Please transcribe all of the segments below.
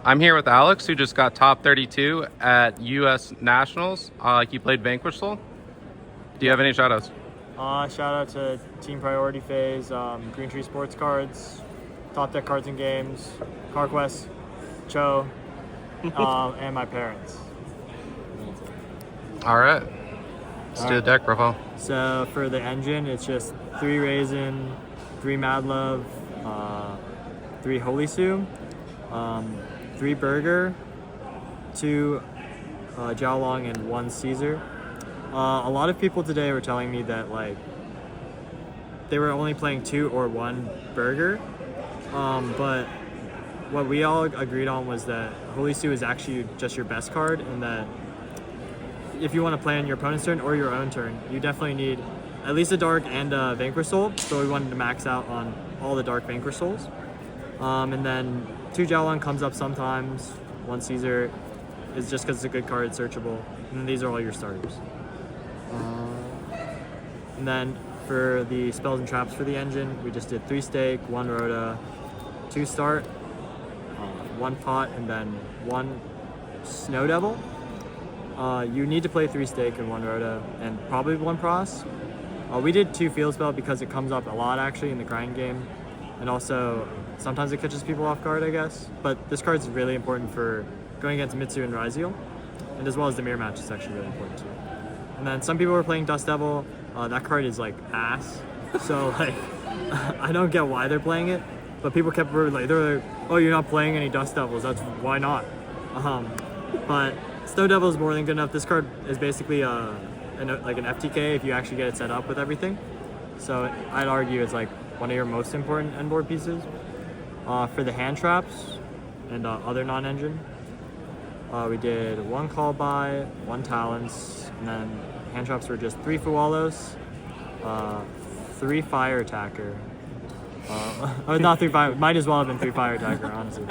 I'm here with Alex, who just got top 32 at U.S. Nationals. He played Vanquish Soul. Do you have any shoutouts? Shout out to Team Priority Phase, Green Tree Sports Cards, Top Deck Cards and Games, CarQuest, Cho, and my parents. All right. Let's do the deck profile. So for the engine, it's just 3 Raisin, 3 Mad Love, 3 Holy Sue, 3 Burger, 2 Jiaolong, and 1 Caesar. A lot of people today were telling me that like they were only playing 2 or 1 Burger, but what we all agreed on was that Holy Sue is actually just your best card, and that if you want to play on your opponent's turn or your own turn, you definitely need at least a Dark and a Vanquish Soul, so we wanted to max out on all the Dark Vanquish Souls. And then 2 Jiaolong comes up sometimes, 1 Caesar is just because it's a good card, it's searchable, and then these are all your starters. And then for the spells and traps for the engine, we just did 3 Stake, 1 Rhoda, 2 Start, 1 Pot, and then 1 Snow Devil. You need to play 3 Stake and 1 Rhoda, and probably 1 Pros. We did 2 Field Spell because it comes up a lot actually in the grind game, and also sometimes it catches people off guard, I guess. But this card's really important for going against Mitsu and Ryzeal, and as well as the mirror match is actually really important too. And then some people were playing Dust Devil. That card is like ass, so like I don't get why they're playing it, but people kept they're like, oh, you're not playing any Dust Devils, that's why not. But Snow Devil is more than good enough. This card is basically like an FTK if you actually get it set up with everything. So I'd argue it's like one of your most important end board pieces. For the hand traps and other non-engine, we did 1 Call By, 1 Talents, and then hand traps were just 3 Fualos, 3 Fire Attacker. Not 3 Fire, might as well have been 3 Fire Attacker, honestly.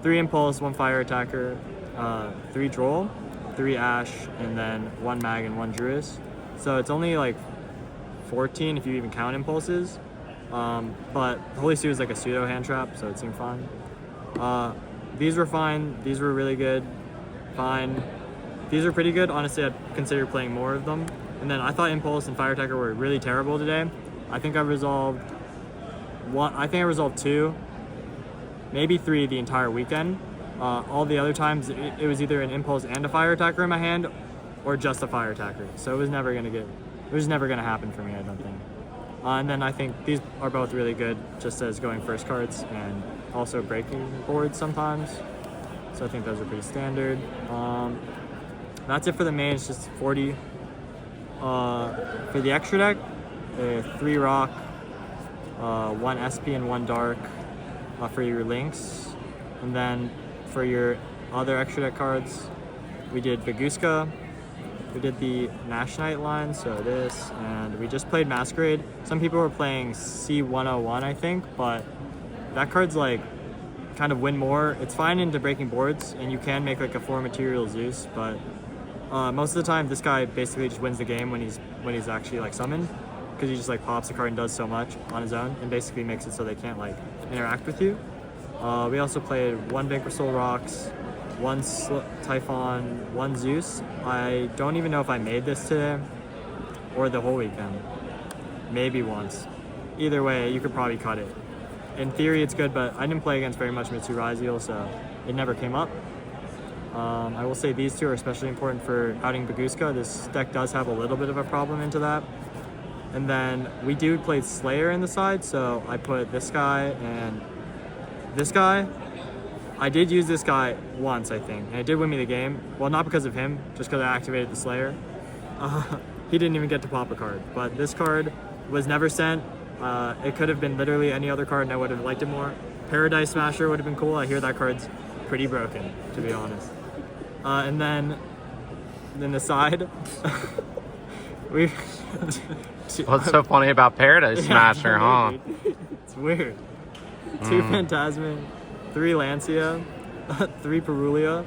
3 Impulse, 1 Fire Attacker, 3 Droll, 3 Ash, and then 1 Mag and 1 Druis. So it's only like 14 if you even count Impulses. But Holy Sue is like a pseudo hand trap, so it seemed fine. These were fine. These were really good. Fine. These are pretty good. Honestly, I'd consider playing more of them. And then I thought Impulse and Fire Attacker were really terrible today. I think I resolved 1. I think I resolved 2, maybe 3 the entire weekend. All the other times, it was either an Impulse and a Fire Attacker in my hand, or just a Fire Attacker. So it was never gonna happen for me, I don't think. And then I think these are both really good, just as going first cards and also breaking boards sometimes. So I think those are pretty standard. That's it for the main. It's just 40. For the extra deck, 3 Rock, 1 SP, and 1 Dark for your links. And then for your other extra deck cards, we did Baguska, we did the Nash Knight line, so this, and we just played Masquerade. Some people were playing C101, I think, but that card's like kind of win more. It's fine into breaking boards, and you can make like a 4 material Zeus, but most of the time this guy basically just wins the game when he's actually like summoned, because he just like pops the card and does so much on his own and basically makes it so they can't like interact with you. We also played 1 Vanquish Soul Rocks, 1 Typhon, 1 Zeus. I don't even know if I made this today or the whole weekend. Maybe once. Either way, you could probably cut it. In theory, it's good, but I didn't play against very much Mitsu Ryzeal, so it never came up. I will say these 2 are especially important for outing Baguska. This deck does have a little bit of a problem into that. And then we played Slayer in the side, so I put this guy and this guy. I did use this guy once, I think, and it did win me the game. Well, not because of him, just because I activated the Slayer. He didn't even get to pop a card, but this card was never sent. It could have been literally any other card, and I would have liked it more. Paradise Smasher would have been cool. I hear that card's pretty broken, to be honest. And then the side, we. What's so funny about Paradise Smasher, huh? It's weird. 2 Phantasmic, 3 Lancia, 3 Perulia.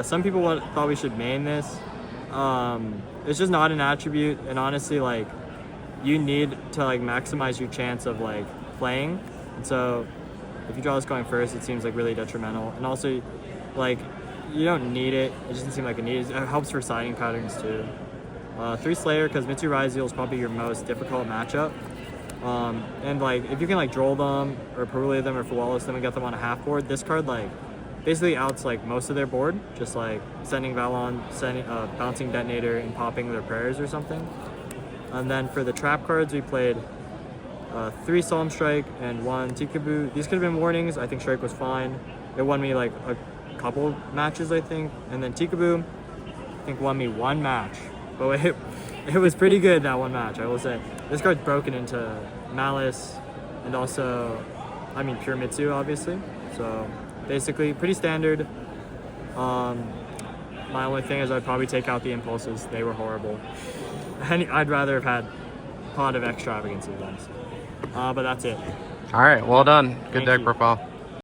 Some people thought we should main this. It's just not an attribute, and honestly, like, you need to like maximize your chance of like playing. And so if you draw this going first, it seems like really detrimental. And also, like, you don't need it. It doesn't seem like it needs. It helps for siding patterns too. 3 Slayer, because Mitsu Raizel is probably your most difficult matchup. And like, if you can like droll them or Perulea them or Fuwalis them and get them on a half board, this card like basically outs like most of their board, just like sending Valon, bouncing Detonator and popping their prayers or something. And then for the trap cards, we played 3 Solemn Strike and 1 Tikaboo. These could have been warnings. I think Strike was fine. It won me like a couple matches, I think. And then Tikaboo, I think won me 1 match. But it was pretty good, that 1 match, I will say. This card's broken into Malice and also, I mean, pure Mitsu, obviously. So basically, pretty standard. My only thing is I'd probably take out the impulses. They were horrible. And I'd rather have had Pot of Extravagance events. But that's it. All right, well done. Good Thank deck you. profile.